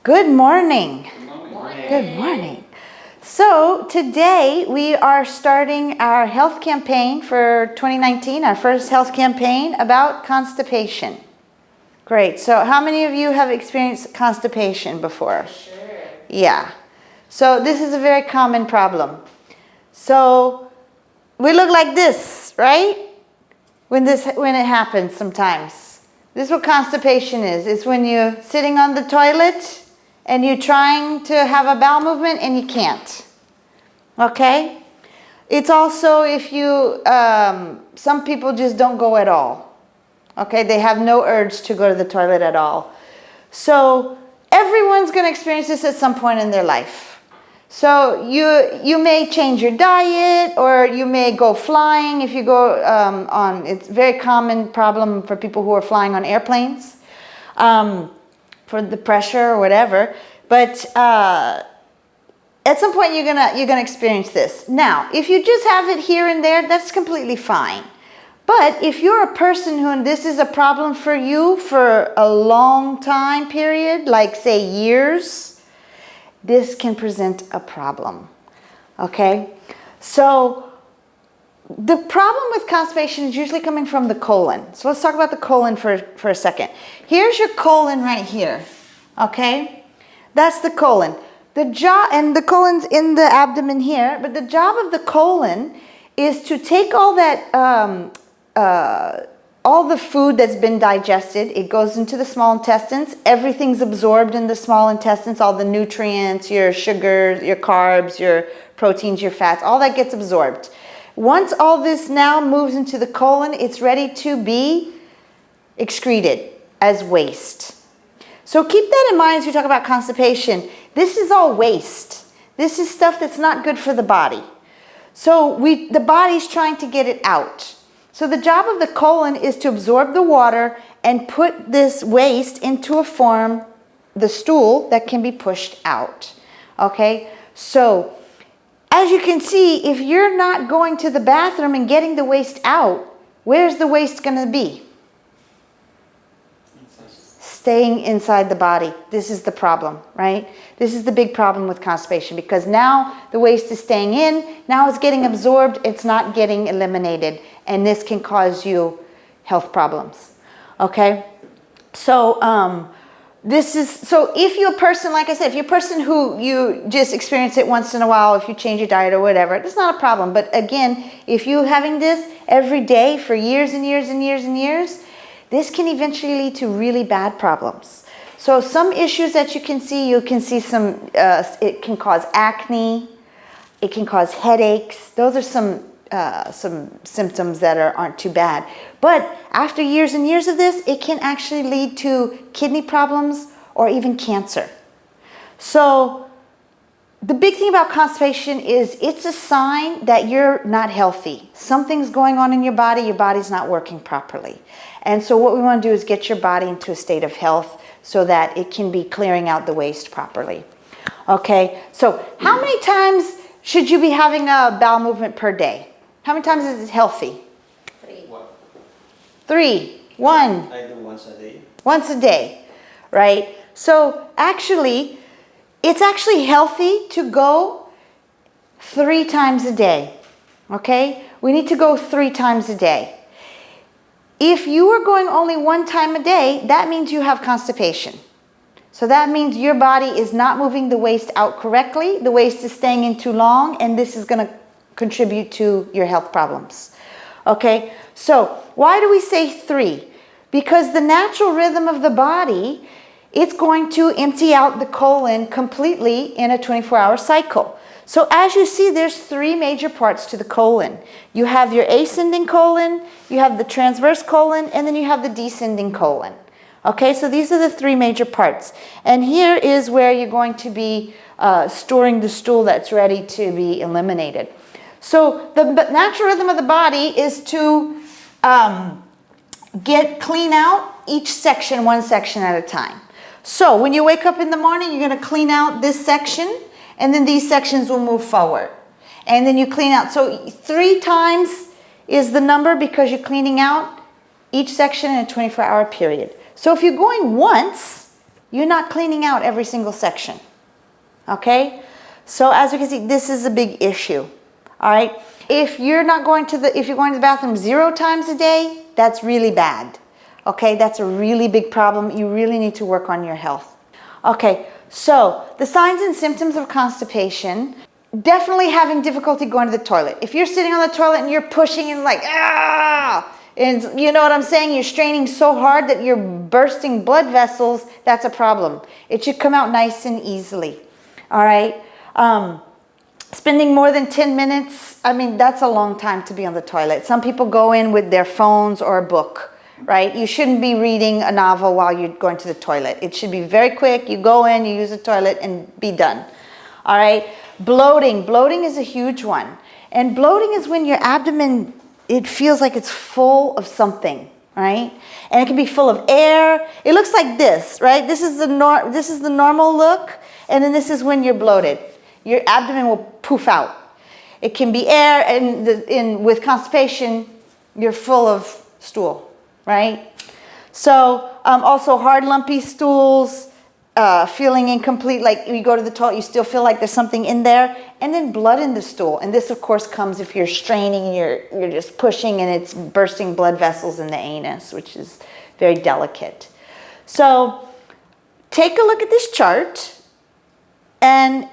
Good morning. Good morning. Good morning. So today we are starting our health campaign for 2019, our first health campaign about constipation. Great. So how many of you have experienced constipation before? Sure. Yeah. So this is a very common problem. So we look like this, right? When it happens sometimes. This is what constipation is. It's when you're sitting on the toilet and you're trying to have a bowel movement and you can't. Okay? It's also if you, some people just don't go at all. Okay? They have no urge to go to the toilet at all. So everyone's going to experience this at some point in their life. So you may change your diet, or you may go flying. If you go it's a very common problem for people who are flying on airplanes, for the pressure or whatever. But at some point you're gonna experience this. Now, if you just have it here and there, that's completely fine. But if you're a person who this is a problem for you for a long time period, like say years, this can present a problem, okay? So the problem with constipation is usually coming from the colon. So let's talk about the colon for a second. Here's your colon right here, okay? That's the colon. The jaw, and the colon's in the abdomen here, but the job of the colon is to take all that, all the food that's been digested, it goes into the small intestines. Everything's absorbed in the small intestines, all the nutrients, your sugars, your carbs, your proteins, your fats, all that gets absorbed. Once all this now moves into the colon, it's ready to be excreted as waste. So keep that in mind as we talk about constipation. This is all waste. This is stuff that's not good for the body. So the body's trying to get it out. So the job of the colon is to absorb the water and put this waste into a form, the stool, that can be pushed out. Okay? So as you can see, if you're not going to the bathroom and getting the waste out, where's the waste going to be? Staying inside the body. This is the problem, right? This is the big problem with constipation, because now the waste is staying in, now it's getting absorbed, it's not getting eliminated, and this can cause you health problems. Okay? So if you're a person, like I said, if you're a person who you just experience it once in a while, if you change your diet or whatever, it's not a problem. But again, if you're having this every day for years and years and years and years, this can eventually lead to really bad problems. So some issues that you can see some, it can cause acne, it can cause headaches. Those are some symptoms that aren't too bad. But after years and years of this, it can actually lead to kidney problems or even cancer. So the big thing about constipation is it's a sign that you're not healthy. Something's going on in your body's not working properly. And so what we want to do is get your body into a state of health so that it can be clearing out the waste properly. Okay, so how many times should you be having a bowel movement per day? How many times is it healthy? 3. 3. 1. I do once a day. Once a day, right? So actually, it's actually healthy to go 3 times a day, okay? We need to go 3 times a day. If you are going only 1 time a day, that means you have constipation. So that means your body is not moving the waste out correctly. The waste is staying in too long, and this is going to contribute to your health problems. Okay, so why do we say 3? Because the natural rhythm of the body, it's going to empty out the colon completely in a 24-hour cycle. So as you see, there's 3 major parts to the colon. You have your ascending colon, you have the transverse colon, and then you have the descending colon. Okay, so these are the 3 major parts. And here is where you're going to be storing the stool that's ready to be eliminated. So the natural rhythm of the body is to clean out each section, 1 section at a time. So when you wake up in the morning, you're going to clean out this section, and then these sections will move forward. And then you clean out. So 3 times is the number because you're cleaning out each section in a 24-hour period. So if you're going once, you're not cleaning out every single section. Okay? So as you can see, this is a big issue. All right? If you're going to the bathroom 0 times a day, that's really bad. Okay? That's a really big problem. You really need to work on your health. Okay, so the signs and symptoms of constipation, definitely having difficulty going to the toilet. If you're sitting on the toilet and you're pushing and like, and you know what I'm saying, you're straining so hard that you're bursting blood vessels, that's a problem. It should come out nice and easily. All right? Spending more than 10 minutes, I mean, that's a long time to be on the toilet. Some people go in with their phones or a book. Right? You shouldn't be reading a novel while you're going to the toilet. It should be very quick. You go in, you use the toilet, and be done. All right? Bloating. Bloating is a huge one. And bloating is when your abdomen, it feels like it's full of something, right? And it can be full of air. It looks like this, right? This is the normal look, and then this is when you're bloated. Your abdomen will poof out. It can be air, and with constipation, you're full of stool. Right? So also hard lumpy stools, feeling incomplete, like you go to the toilet, you still feel like there's something in there, and then blood in the stool. And this of course comes if you're straining and you're just pushing and it's bursting blood vessels in the anus, which is very delicate. So take a look at this chart and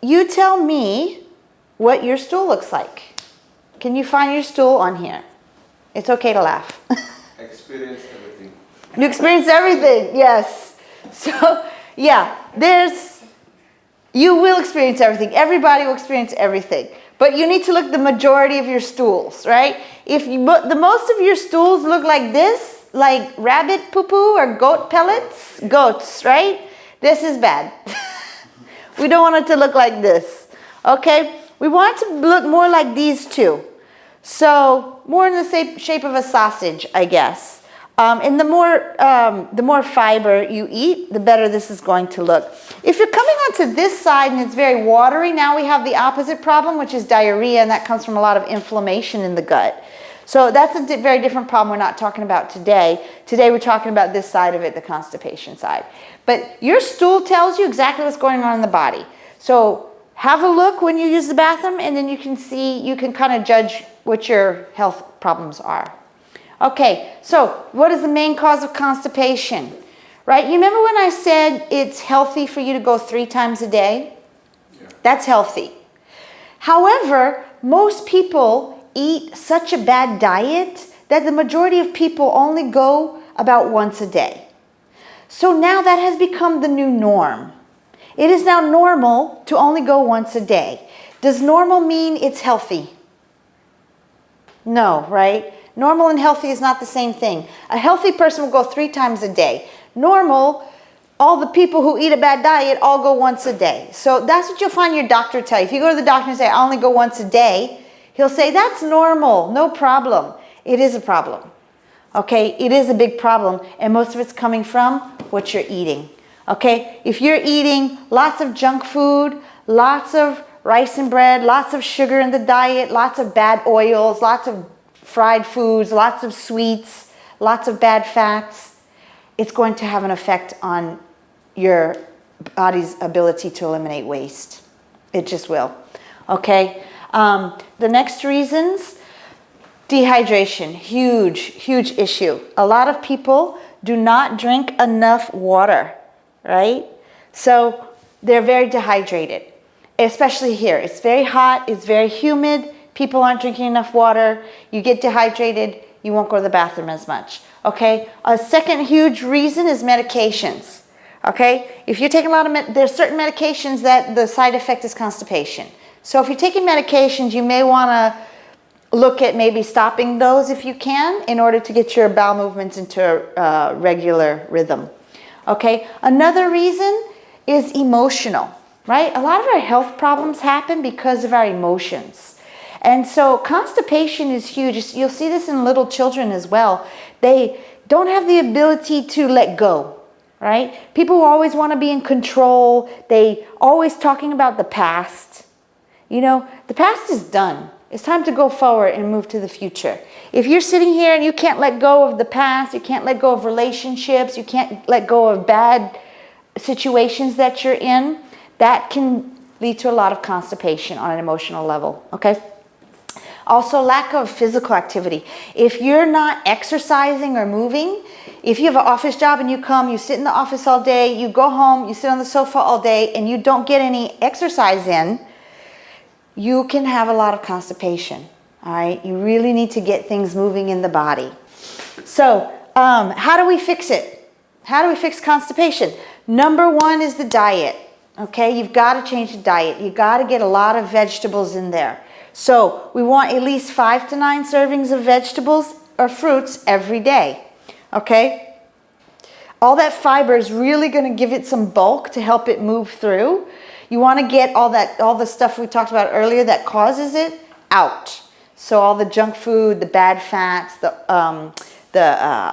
you tell me what your stool looks like. Can you find your stool on here? It's okay to laugh. Experience everything. You experience everything, yes. So, yeah, you will experience everything. Everybody will experience everything. But you need to look the majority of your stools, right? The most of your stools look like this, like rabbit poo-poo or goat pellets, goats, right? This is bad. We don't want it to look like this, okay? We want it to look more like these two. So more in the shape of a sausage, I guess. And the more fiber you eat, the better this is going to look. If you're coming onto this side and it's very watery, now we have the opposite problem, which is diarrhea, and that comes from a lot of inflammation in the gut. So that's a very different problem we're not talking about today. Today we're talking about this side of it, the constipation side. But your stool tells you exactly what's going on in the body. So have a look when you use the bathroom, and then you can kind of judge what your health problems are. Okay, so what is the main cause of constipation? Right? You remember when I said it's healthy for you to go 3 times a day? Yeah. That's healthy. However, most people eat such a bad diet that the majority of people only go about once a day. So now that has become the new norm. It is now normal to only go once a day. Does normal mean it's healthy? No, right? Normal and healthy is not the same thing. A healthy person will go 3 times a day. Normal, all the people who eat a bad diet all go once a day. So that's what you'll find your doctor tell you. If you go to the doctor and say, I only go once a day, he'll say, that's normal, no problem. It is a problem. Okay, it is a big problem, and most of it's coming from what you're eating. Okay, if you're eating lots of junk food, lots of rice and bread, lots of sugar in the diet, lots of bad oils, lots of fried foods, lots of sweets, lots of bad fats, it's going to have an effect on your body's ability to eliminate waste. It just will. Okay? The next reasons, dehydration, huge issue. A lot of people do not drink enough water, right? So they're very dehydrated, especially here. It's very hot, it's very humid, people aren't drinking enough water, you get dehydrated, you won't go to the bathroom as much, okay? A second huge reason is medications, okay? If you're taking a lot of, there's certain medications that the side effect is constipation. So if you're taking medications, you may want to look at maybe stopping those if you can in order to get your bowel movements into a regular rhythm, okay? Another reason is emotional, right? A lot of our health problems happen because of our emotions. And so constipation is huge. You'll see this in little children as well. They don't have the ability to let go, right? People always want to be in control. They always talking about the past. You know, the past is done. It's time to go forward and move to the future. If you're sitting here and you can't let go of the past, you can't let go of relationships, you can't let go of bad situations that you're in, that can lead to a lot of constipation on an emotional level, okay? Also, lack of physical activity. If you're not exercising or moving, if you have an office job and you come, you sit in the office all day, you go home, you sit on the sofa all day, and you don't get any exercise in, you can have a lot of constipation, all right? You really need to get things moving in the body. So, how do we fix it? How do we fix constipation? Number one is the diet, okay? You've got to change the diet. You've got to get a lot of vegetables in there. So we want at least 5 to 9 servings of vegetables or fruits every day, okay? All that fiber is really going to give it some bulk to help it move through. You want to get all the stuff we talked about earlier that causes it out. So all the junk food, the bad fats, the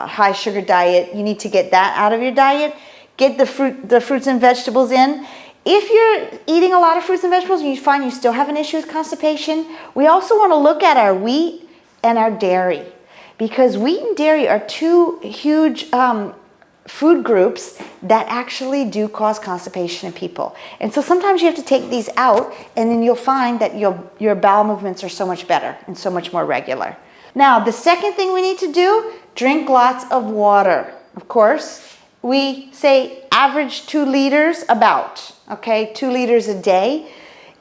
high sugar diet, you need to get that out of your diet. Get the fruits and vegetables in. If you're eating a lot of fruits and vegetables and you find you still have an issue with constipation, we also want to look at our wheat and our dairy, because wheat and dairy are two huge food groups that actually do cause constipation in people. And so sometimes you have to take these out, and then you'll find that your bowel movements are so much better and so much more regular. Now, the second thing we need to do, drink lots of water. Of course, we say average 2 liters about, okay, 2 liters a day.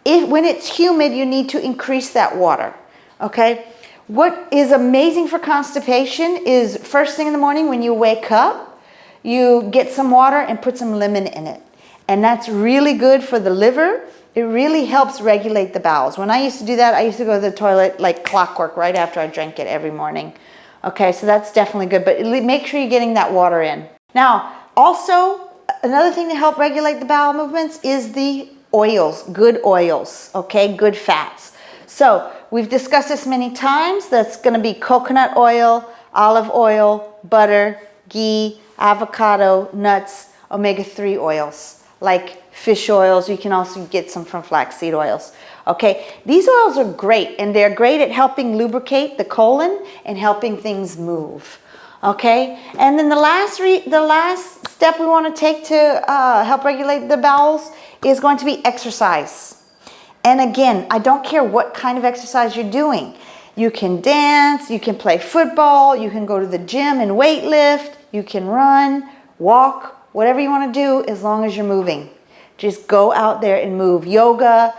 When it's humid, you need to increase that water, okay? What is amazing for constipation is first thing in the morning when you wake up, you get some water and put some lemon in it. And that's really good for the liver. It really helps regulate the bowels. When I used to do that, I used to go to the toilet like clockwork right after I drank it every morning. Okay, so that's definitely good, but make sure you're getting that water in. Now, also, another thing to help regulate the bowel movements is the oils, good oils, okay, good fats. So we've discussed this many times. That's going to be coconut oil, olive oil, butter, ghee, avocado, nuts, omega-3 oils, like fish oils. You can also get some from flaxseed oils. Okay, these oils are great, and they're great at helping lubricate the colon and helping things move. Okay, and then the last step we want to take to help regulate the bowels is going to be exercise. And again, I don't care what kind of exercise you're doing. You can dance, you can play football, you can go to the gym and weight lift, you can run, walk, whatever you want to do as long as you're moving. Just go out there and move. Yoga.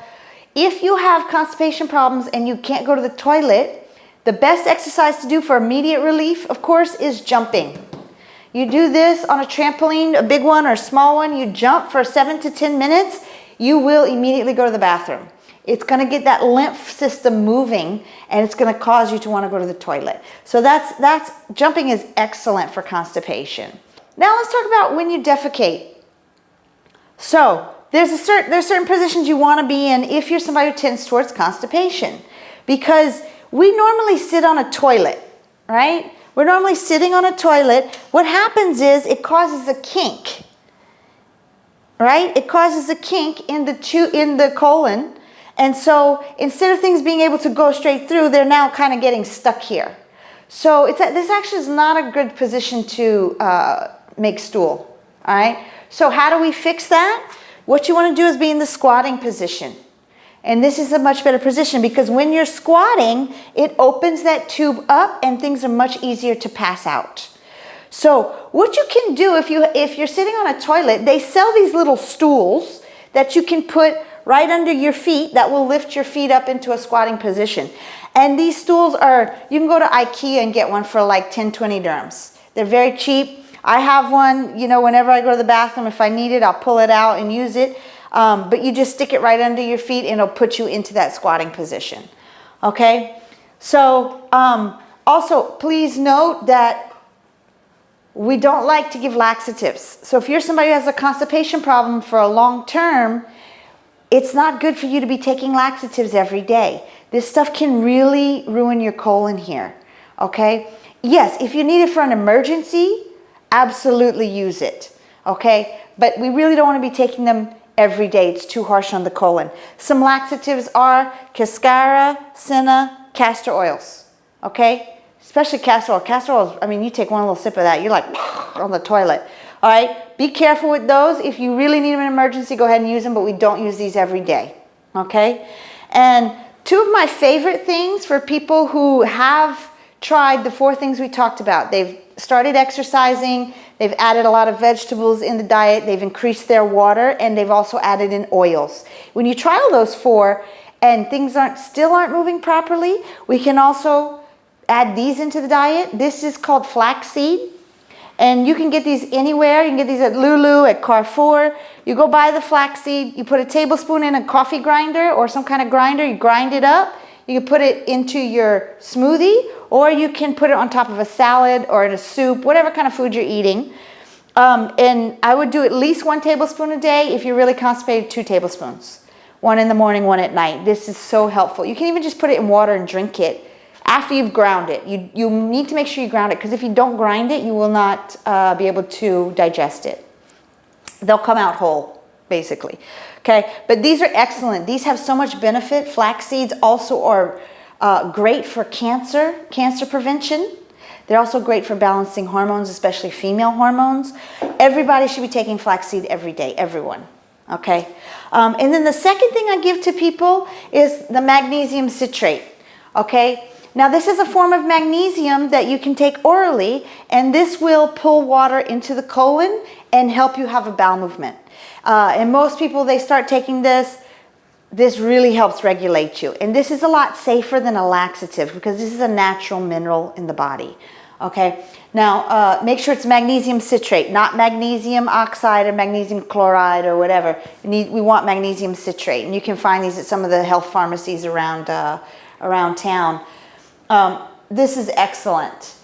If you have constipation problems and you can't go to the toilet, the best exercise to do for immediate relief, of course, is jumping. You do this on a trampoline, a big one or a small one. You jump for 7 to 10 minutes. You will immediately go to the bathroom. It's going to get that lymph system moving, and it's going to cause you to want to go to the toilet. So that's jumping is excellent for constipation. Now let's talk about when you defecate. So there's certain positions you want to be in if you're somebody who tends towards constipation, because we normally sit on a toilet, right? We're normally sitting on a toilet. What happens is it causes a kink, right? It causes a kink in the colon. And so instead of things being able to go straight through, they're now kind of getting stuck here. So this actually is not a good position to make stool, all right? So how do we fix that? What you want to do is be in the squatting position. And this is a much better position because when you're squatting, it opens that tube up and things are much easier to pass out. So what you can do if you're sitting on a toilet, they sell these little stools that you can put right under your feet that will lift your feet up into a squatting position. And these stools you can go to IKEA and get one for like 10, 20 dirhams. They're very cheap. I have one, whenever I go to the bathroom, if I need it, I'll pull it out and use it. But you just stick it right under your feet and it'll put you into that squatting position. Okay? So also, please note that we don't like to give laxatives. So if you're somebody who has a constipation problem for a long term, it's not good for you to be taking laxatives every day. This stuff can really ruin your colon here. Okay? Yes, if you need it for an emergency, absolutely use it. Okay? But we really don't want to be taking them every day. It's too harsh on the colon. Some laxatives are cascara, senna, castor oils. Okay? Especially castor oil. Castor oil, you take one little sip of that, you're like on the toilet. All right, be careful with those. If you really need them in an emergency, go ahead and use them, but we don't use these every day, okay? And two of my favorite things for people who have tried the 4 things we talked about. They've started exercising, they've added a lot of vegetables in the diet, they've increased their water, and they've also added in oils. When you try all those 4 and things still aren't moving properly, we can also add these into the diet. This is called flaxseed. And you can get these anywhere. You can get these at Lulu, at Carrefour. You go buy the flaxseed, you put a tablespoon in a coffee grinder or some kind of grinder, you grind it up. You can put it into your smoothie, or you can put it on top of a salad or in a soup, whatever kind of food you're eating. And I would do at least 1 tablespoon a day. If you're really constipated, 2 tablespoons. 1 in the morning, 1 at night. This is so helpful. You can even just put it in water and drink it after you've ground it. You need to make sure you ground it, because if you don't grind it, you will not be able to digest it. They'll come out whole, basically. Okay, but these are excellent. These have so much benefit. Flax seeds also are great for cancer prevention. They're also great for balancing hormones, especially female hormones. Everybody should be taking flaxseed every day, everyone. Okay, and then the second thing I give to people is the magnesium citrate. Okay. Now this is a form of magnesium that you can take orally, and this will pull water into the colon and help you have a bowel movement. And most people, they start taking this really helps regulate you. And this is a lot safer than a laxative, because this is a natural mineral in the body. Okay, now make sure it's magnesium citrate, not magnesium oxide or magnesium chloride or whatever. We want magnesium citrate, and you can find these at some of the health pharmacies around town. This is excellent.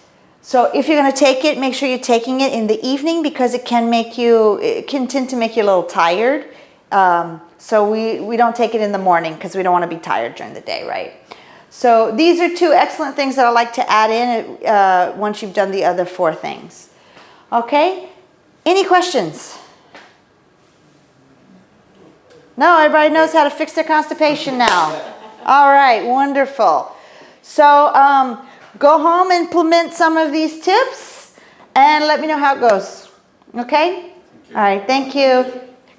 So if you're going to take it, make sure you're taking it in the evening, because it can tend to make you a little tired. So we don't take it in the morning, because we don't want to be tired during the day, right? So these are 2 excellent things that I like to add in once you've done the other 4 things. Okay? Any questions? No, everybody knows how to fix their constipation now. All right, wonderful. So go home, implement some of these tips, and let me know how it goes. Okay? All right, thank you.